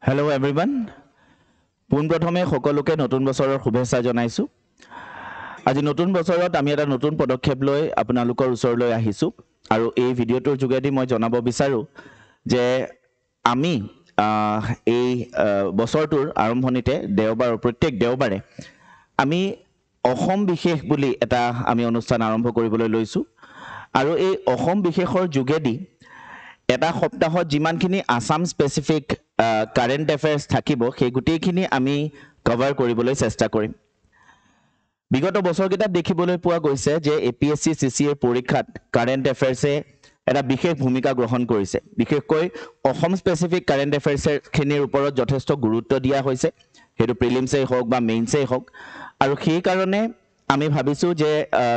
Hello everyone. পোনপ্ৰথমে সকলোকে নতুন বছৰৰ শুভেচ্ছা জনাইছো। আজি নতুন বছৰত আমি এটা নতুন পদক্ষেপ লৈ আপোনালোকৰ ওচৰলৈ আহিছো আৰু এই ভিডিঅ'টোৰ যোগেদি মই জনাব বিচাৰো যে আমি এই বছৰটোৰ আৰম্ভণিতে প্ৰত্যেক দেওবাৰে আমি অসম বিশেষ বুলি এটা আমি অনুষ্ঠান আৰম্ভ কৰিবলৈ লৈছো আৰু এই অসম বিশেষৰ যোগেদি এটা সপ্তাহত যিমানখিনি আসাম স্পেচিফিক কাৰেণ্ট এফেয়াৰ্স থাকিব সেই গোটেইখিনি আমি কভাৰ কৰিবলৈ চেষ্টা কৰিম। বিগত বছৰকেইটাত দেখিবলৈ পোৱা গৈছে যে APSC CCA পৰীক্ষাত কাৰেণ্ট এফেয়াৰ্সে এটা বিশেষ ভূমিকা গ্ৰহণ কৰিছে। বিশেষকৈ অসম স্পেচিফিক কাৰেণ্ট এফেয়াৰ্সখিনিৰ ওপৰত যথেষ্ট গুৰুত্ব দিয়া হৈছে, সেইটো প্ৰিলিমছেই হওক বা মেইনছেই হওক, আৰু সেই কাৰণে আমি ভাবিছো যে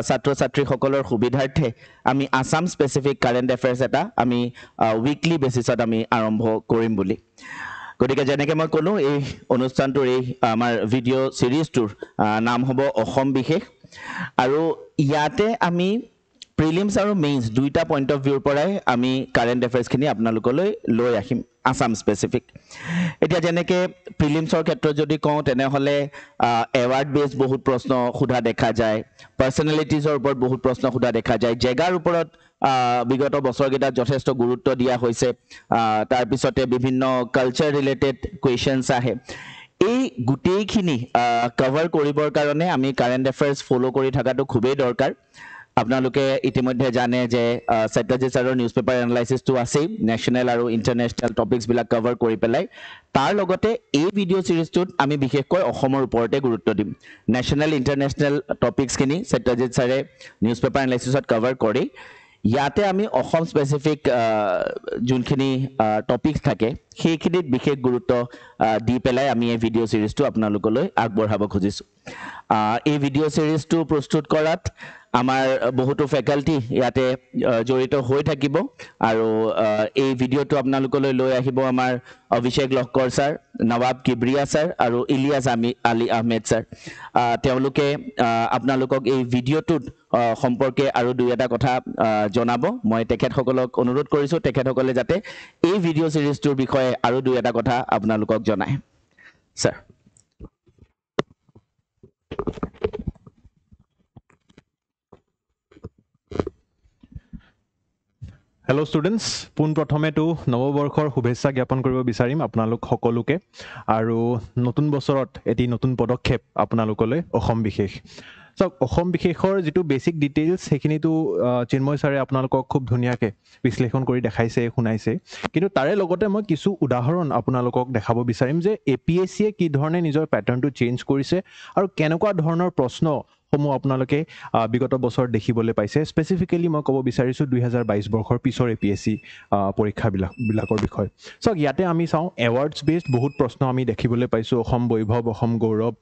ছাত্ৰ ছাত্ৰীসকলৰ সুবিধাৰ্থে আমি আসাম স্পেচিফিক কাৰেণ্ট এফেয়াৰ্স এটা আমি উইকলি বেচিছত আমি আৰম্ভ কৰিম বুলি। গতিকে যেনেকৈ মই ক'লো এই অনুষ্ঠানটোৰ এই আমাৰ ভিডিঅ' চিৰিজটোৰ নাম হ'ব অসম বিশেষ আৰু ইয়াতে আমি প্ৰিলিমছ আৰু মেইনছ দুইটা পইণ্ট অফ ভিউৰ পৰাই আমি কাৰেণ্ট এফেয়াৰ্সখিনি আপোনালোকলৈ লৈ আহিম আসাম স্পেচিফিক। এতিয়া যেনেকৈ প্ৰিলিমছৰ ক্ষেত্ৰত যদি কওঁ তেনেহ'লে এৱাৰ্ড বেছড বহুত প্ৰশ্ন সোধা দেখা যায়, পাৰ্চনেলিটিজৰ ওপৰত বহুত প্ৰশ্ন সোধা দেখা যায়, জেগাৰ ওপৰত বিগত বছৰকেইটাত যথেষ্ট গুৰুত্ব দিয়া হৈছে, তাৰপিছতে বিভিন্ন কালচাৰ ৰিলেটেড কুৱেশ্যনছ আহে। এই গোটেইখিনি কভাৰ কৰিবৰ কাৰণে আমি কাৰেণ্ট এফেয়াৰ্স ফ'ল' কৰি থকাটো খুবেই দৰকাৰ। আপোনালোকে ইতিমধ্যে জানে যে সত্যজিৎ ছাৰৰ নিউজ পেপাৰ এনালাইচিছটো আছেই, নেশ্যনেল আৰু ইণ্টাৰনেশ্যনেল টপিকছবিলাক কভাৰ কৰি পেলাই। তাৰ লগতে এই ভিডিঅ' চিৰিজটোত আমি বিশেষকৈ অসমৰ ওপৰতে গুৰুত্ব দিম। নেশ্যনেল ইণ্টাৰনেশ্যনেল টপিকছখিনি সত্যজিৎ ছাৰে নিউজ পেপাৰ এনালাইচিছত কভাৰ কৰি ইয়াতে আমি অসম স্পেচিফিক যোনখিনি টপিকছ থাকে সেইখিনিত বিশেষ গুৰুত্ব দি পেলাই আমি এই ভিডিঅ' চিৰিজটো আপোনালোকলৈ আগবঢ়াব খুজিছোঁ। এই ভিডিঅ' চিৰিজটো প্ৰস্তুত কৰাত আমাৰ বহুতো ফেকাল্টি ইয়াতে জড়িত হৈ থাকিব আৰু এই ভিডিঅ'টো আপোনালোকলৈ লৈ আহিব আমাৰ অভিষেক লহকৰ ছাৰ, নৱাব কিবৰিয়া ছাৰ আৰু ইলিয়াছ আলী আহমেদ ছাৰ। তেওঁলোকে আপোনালোকক এই ভিডিঅ'টোত সম্পৰ্কে আৰু দুই এটা কথা জনাব। মই তেখেতসকলক অনুৰোধ কৰিছোঁ তেখেতসকলে যাতে এই ভিডিঅ' চিৰিজটোৰ বিষয়ে আৰু দুই এটা কথা আপোনালোকক জনায়। ছাৰ। হেল্ল' ষ্টুডেণ্টছ, পোনপ্ৰথমেতো নৱবৰ্ষৰ শুভেচ্ছা জ্ঞাপন কৰিব বিচাৰিম আপোনালোক সকলোকে আৰু নতুন বছৰত এটি নতুন পদক্ষেপ আপোনালোকলৈ অসম বিশেষ। চাওক, অসম বিশেষৰ যিটো বেছিক ডিটেইলছ সেইখিনিতো চিন্ময় ছাৰে আপোনালোকক খুব ধুনীয়াকৈ বিশ্লেষণ কৰি দেখাইছে, শুনাইছে, কিন্তু তাৰে লগতে মই কিছু উদাহৰণ আপোনালোকক দেখাব বিচাৰিম যে APSCয়ে কি ধৰণে নিজৰ পেটাৰ্ণটো চেঞ্জ কৰিছে আৰু কেনেকুৱা ধৰণৰ প্ৰশ্নসমূহ আপোনালোকে বিগত বছৰ দেখিবলৈ পাইছে। স্পেচিফিকেলি মই ক'ব বিচাৰিছোঁ 2022 বৰ্ষৰ পিছৰ APSC পৰীক্ষাবিলাকৰ বিষয়ে। চাওক, ইয়াতে আমি চাওঁ এৱাৰ্ডছ বেছড বহুত প্ৰশ্ন আমি দেখিবলৈ পাইছোঁ। অসম বৈভৱ, অসম গৌৰৱ,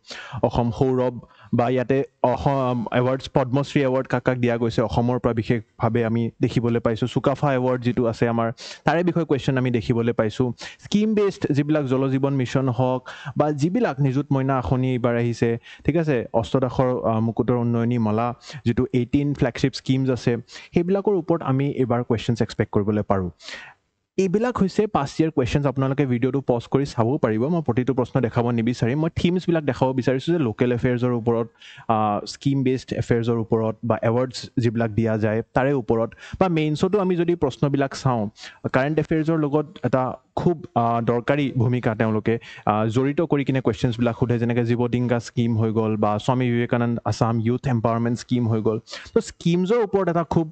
অসম সৌৰভ, বা ইয়াতে অসম এৱাৰ্ডছ পদ্মশ্ৰী এৱাৰ্ড কাক দিয়া গৈছে অসমৰ পৰা বিশেষভাৱে আমি দেখিবলৈ পাইছোঁ। চুকাফা এৱাৰ্ড যিটো আছে আমাৰ, তাৰে বিষয়ে কুৱেশ্যন আমি দেখিবলৈ পাইছোঁ। স্কিম বেছড যিবিলাক জল জীৱন মিছন হওক বা যিবিলাক নিযুত মইনা আঁচনি এইবাৰ আহিছে, ঠিক আছে, অষ্টদাসৰ মুকুটৰ উন্নয়নী মালা, যিটো 18 ফ্লেগশ্বিপ স্কিমছ আছে, সেইবিলাকৰ ওপৰত আমি এইবাৰ কুৱেশ্যনছ এক্সপেক্ট কৰিবলৈ পাৰোঁ। এইবিলাক হৈছে পাষ্ট ইয়াৰ কুৱেশ্যনছ। আপোনালোকে ভিডিঅ'টো পজ কৰি চাবও পাৰিব, মই প্ৰতিটো প্ৰশ্ন দেখাব নিবিচাৰিম। মই থিমছবিলাক দেখাব বিচাৰিছোঁ যে লোকেল এফেয়াৰ্ছৰ ওপৰত, স্কিম বেছড এফেয়াৰ্ছৰ ওপৰত বা এৱাৰ্ডছ যিবিলাক দিয়া যায় তাৰে ওপৰত, বা মেইনছতো আমি যদি প্ৰশ্নবিলাক চাওঁ, কাৰেণ্ট এফেয়াৰ্ছৰ লগত এটা খুব দৰকাৰী ভূমিকা তেওঁলোকে জড়িত কৰি কিনে কুৱেশ্যনছবিলাক সোধে, যেনেকৈ জীৱডিংগা স্কিম হৈ গ'ল বা Swami Vivekananda Assam youth empowerment scheme হৈ গ'ল। তো স্কিমছৰ ওপৰত এটা খুব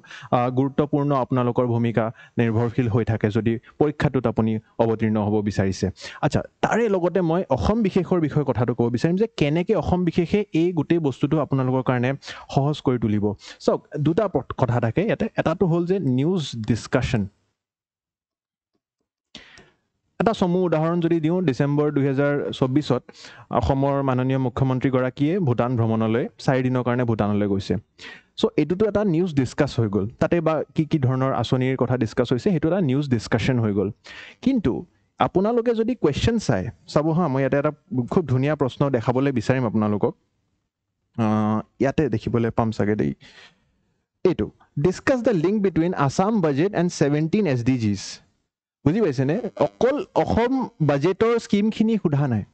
গুৰুত্বপূৰ্ণ আপোনালোকৰ ভূমিকা নিৰ্ভৰশীল হৈ থাকে যদি পৰীক্ষাটোত আপুনি অৱতীৰ্ণ হ'ব বিচাৰিছে। আচ্ছা, তাৰে লগতে মই অসম বিশেষৰ বিষয়ে কথাটো ক'ব বিচাৰিম যে কেনেকৈ অসম বিশেষে এই গোটেই বস্তুটো আপোনালোকৰ কাৰণে সহজ কৰি তুলিব। চাওক, দুটা কথা থাকে ইয়াতে। এটাটো হ'ল যে নিউজ ডিছকাশ্যন। এটা চমু উদাহৰণ যদি দিওঁ, ডিচেম্বৰ 2024 অসমৰ মাননীয় মুখ্যমন্ত্ৰীগৰাকীয়ে ভূটান ভ্ৰমণলৈ 4 দিনৰ কাৰণে ভূটানলৈ গৈছে। চ' এইটোতো এটা নিউজ ডিছকাছ হৈ গ'ল, তাতে বা কি ধৰণৰ আঁচনিৰ কথা ডিছকাছ হৈছে সেইটো এটা নিউজ ডিছকাশ্যন হৈ গ'ল। কিন্তু আপোনালোকে যদি কুৱেশ্যন চাব হা, মই ইয়াতে এটা খুব ধুনীয়া প্ৰশ্ন দেখাবলৈ বিচাৰিম আপোনালোকক। ইয়াতে দেখিবলৈ পাম চাগে দেই, এইটো discuss the link between Assam budget and 17 SDGs। বুজি পাইছেনে অকল অসম বাজেটৰ স্কিমখিনি সোধা নাই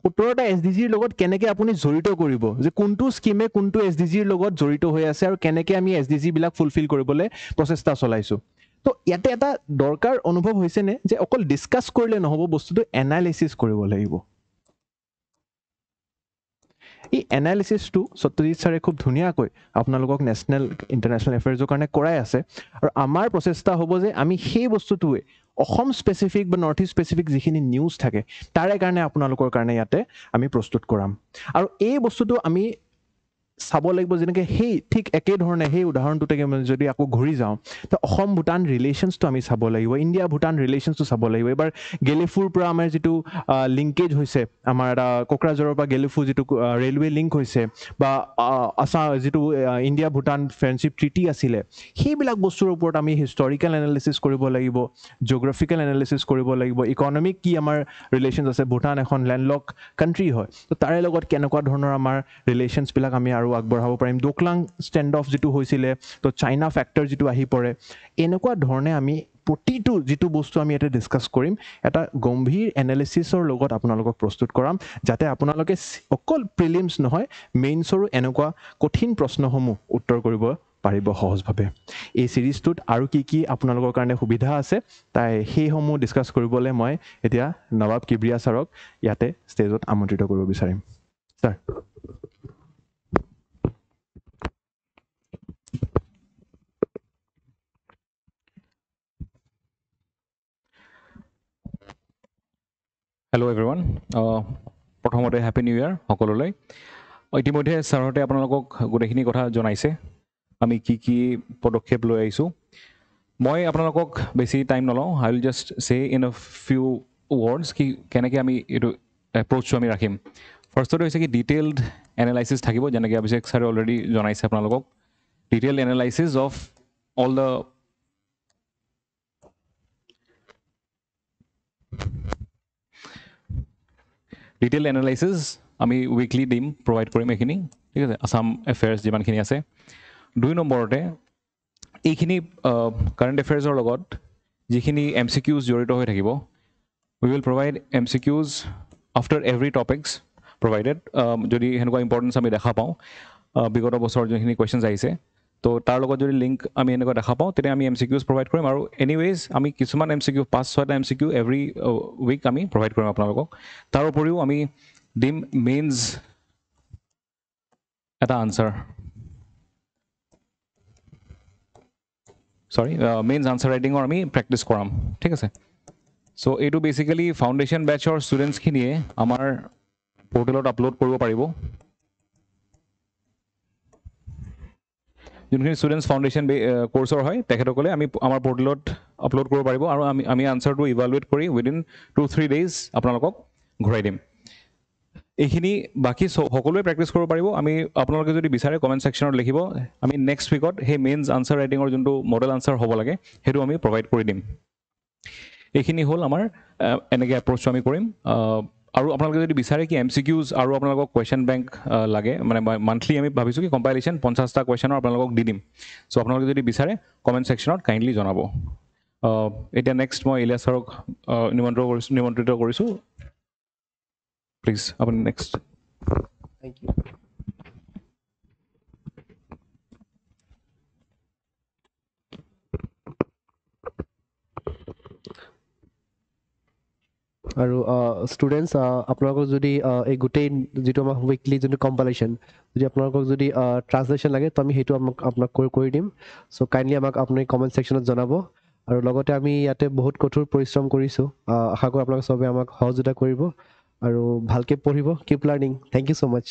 17টা SDGৰ লগত কেনেকৈ আপুনি জড়িত কৰিব যে কোনটো স্কিমে কোনটো SDGৰ লগত জড়িত হৈ আছে আৰু কেনেকৈ আমি SDG বিলাক ফুলফিল কৰিবলৈ প্ৰচেষ্টা চলাইছো তো ইয়াতে এটা দৰকাৰ অনুভৱ হৈছেনে যে অকল ডিছকাছ কৰিলে নহ'ব বস্তুটো এনালাইচিছ কৰিব লাগিব এই এনালাইচিছটো সত্যজিৎ ছাৰে খুব ধুনীয়াকৈ আপোনালোকক নেশ্যনেল ইণ্টাৰনেশ্যনেল এফেয়াৰ্ছৰ কাৰণে কৰাই আছে আৰু আমাৰ প্ৰচেষ্টা হ'ব যে আমি সেই বস্তুটোৱে অসম স্পেচিফিক বা নৰ্থ ইষ্ট স্পেচিফিক যিখিনি নিউজ থাকে তাৰে কাৰণে আপোনালোকৰ কাৰণে ইয়াতে আমি প্ৰস্তুত কৰাম আৰু এই বস্তুটো আমি চাব লাগিব যেনেকৈ সেই ঠিক একেধৰণে সেই উদাহৰণটোতে যদি আকৌ ঘূৰি যাওঁ তো অসম ভূটান ৰিলেশ্যনছটো আমি চাব লাগিব ইণ্ডিয়া ভূটান ৰিলেশ্যনছটো চাব লাগিব এবাৰ গেলেফুৰ পৰা আমাৰ যিটো লিংকেজ হৈছে আমাৰ এটা কোকৰাঝাৰৰ পৰা গেলেফু যিটো ৰেলৱে লিংক হৈছে বা আছাম যিটো ইণ্ডিয়া ভূটান ফ্ৰেণ্ডশ্বিপ ট্ৰিটি আছিলে সেইবিলাক বস্তুৰ ওপৰত আমি হিষ্টৰিকেল এনালিচিছ কৰিব লাগিব জিঅ'গ্ৰাফিকেল এনালিচিছ কৰিব লাগিব ইকনমিক কি আমাৰ ৰিলেশ্যনছ আছে ভূটান এখন লেণ্ডলক কাণ্ট্ৰি হয় তো তাৰে লগত কেনেকুৱা ধৰণৰ আমাৰ ৰিলেশ্যনছবিলাক আমি আৰু আগবঢ়াব পাৰিম ডোকলাং ষ্টেণ্ড অফ যিটো হৈছিলে তো চাইনা ফেক্টৰ যিটো আহি পৰে এনেকুৱা ধৰণে আমি প্ৰতিটো যিটো বস্তু আমি ইয়াতে ডিছকাছ কৰিম এটা গম্ভীৰ এনালিচিছৰ লগত আপোনালোকক প্ৰস্তুত কৰাম যাতে আপোনালোকে অকল প্ৰিলিমছ নহয় মেইনছৰো এনেকুৱা কঠিন প্ৰশ্নসমূহ উত্তৰ কৰিব পাৰিব সহজভাৱে এই ছিৰিজটোত আৰু কি আপোনালোকৰ কাৰণে সুবিধা আছে তাই সেইসমূহ ডিছকাছ কৰিবলৈ মই এতিয়া নৱাব কিবৰিয়া ছাৰক ইয়াতে ষ্টেজত আমন্ত্ৰিত কৰিব বিচাৰিম ছাৰ হেল্ল' এভৰিৱান প্ৰথমতে হেপী নিউ ইয়েৰ সকলোলৈ ইতিমধ্যে ছাৰহঁতে আপোনালোকক গোটেইখিনি কথা জনাইছে আমি কি পদক্ষেপ লৈ আহিছোঁ মই আপোনালোকক বেছি টাইম নলওঁ আই উইল জাষ্ট চে ইন আ ফিউ ৱৰ্ডছ কি কেনেকৈ আমি এইটো এপ্ৰ'চটো আমি ৰাখিম ফাৰ্ষ্টতে হৈছে কি ডিটেইলড এনালাইচিছ থাকিব যেনেকৈ অভিষেক ছাৰে অলৰেডি জনাইছে আপোনালোকক detailed analysis of all the detail analysis আমি উইকলি দিম প্ৰভাইড কৰিম এইখিনি ঠিক আছে আছাম এফেয়াৰ্ছ যিমানখিনি আছে 2 নম্বৰতে এইখিনি কাৰেণ্ট এফেয়াৰ্ছৰ লগত যিখিনি MCQs জড়িত হৈ থাকিব we will provide MCQs after every topics provided যদি সেনেকুৱা ইম্পৰ্টেঞ্চ আমি দেখা পাওঁ বিগত বছৰৰ যোনখিনি কুৱেশ্যনছ আহিছে তো তাৰ লগত যদি লিংক আমি এনেকুৱা দেখা পাওঁ তেতিয়া আমি MCQs প্ৰভাইড কৰিম আৰু এনিৱেজ আমি কিছুমান MCQ 5-6টা MCQ এভৰি উইক আমি প্ৰভাইড কৰিম আপোনালোকক তাৰ উপৰিও আমি দিম মেইনছ এটা আনচাৰ মেইনছ আনচাৰ ৰাইটিঙৰ আমি প্ৰেক্টিছ কৰাম ঠিক আছে চ' এইটো বেচিকেলি ফাউণ্ডেশ্যন বেটছৰ ষ্টুডেণ্টছখিনিয়ে আমাৰ পৰ্টেলত আপলোড কৰিব পাৰিব যোনখিনি ষ্টুডেণ্টছ ফাউণ্ডেশ্যন কোৰ্চৰ হয় তেখেতসকলে আমি আমাৰ পৰ্টেলত আপলোড কৰিব পাৰিব আৰু আমি আনচাৰটো ইভালুৱেট কৰি উইদিন 2-3 ডেইজ আপোনালোকক ঘূৰাই দিম এইখিনি বাকী সকলোৱে প্ৰেক্টিছ কৰিব পাৰিব আমি আপোনালোকে যদি বিচাৰে কমেণ্ট ছেকশ্যনত লিখিব আমি নেক্সট উইকত সেই মেইনছ আনচাৰ ৰাইটিঙৰ যোনটো মডেল আনচাৰ হ'ব লাগে সেইটো আমি প্ৰভাইড কৰি দিম এইখিনি হ'ল আমাৰ এনেকৈ এপ্ৰ'চটো আমি কৰিম আৰু আপোনালোকে যদি বিচাৰে কি MCQs আৰু আপোনালোকক কুৱেশ্যন বেংক লাগে মানে মান্থলি আমি ভাবিছোঁ কি কম্পাইলেশ্যন 50টা কুৱেশ্যনৰ আপোনালোকক দি দিম চ' আপোনালোকে যদি বিচাৰে কমেণ্ট ছেকশ্যনত কাইণ্ডলি জনাব এতিয়া নেক্সট মই ইলিয়াছ ছাৰক নিমন্ত্ৰিত কৰিছোঁ প্লিজ আপুনি নেক্সট Thank you. আৰু ষ্টুডেণ্টছ আপোনালোকক যদি এই গোটেই যিটো আমাৰ উইকলি যোনটো কম্পাইলেশ্যন যদি আপোনালোকক যদি ট্ৰান্সলেশ্যন লাগে তো আমি সেইটো আপোনাক কৰি দিম চ' কাইণ্ডলি আমাক আপুনি কমেণ্ট ছেকশ্যনত জনাব আৰু লগতে আমি ইয়াতে বহুত কঠোৰ পৰিশ্ৰম কৰিছোঁ আশা কৰোঁ আপোনালোকে চবে আমাক সহযোগিতা কৰিব আৰু ভালকৈ পঢ়িব keep learning thank you so' much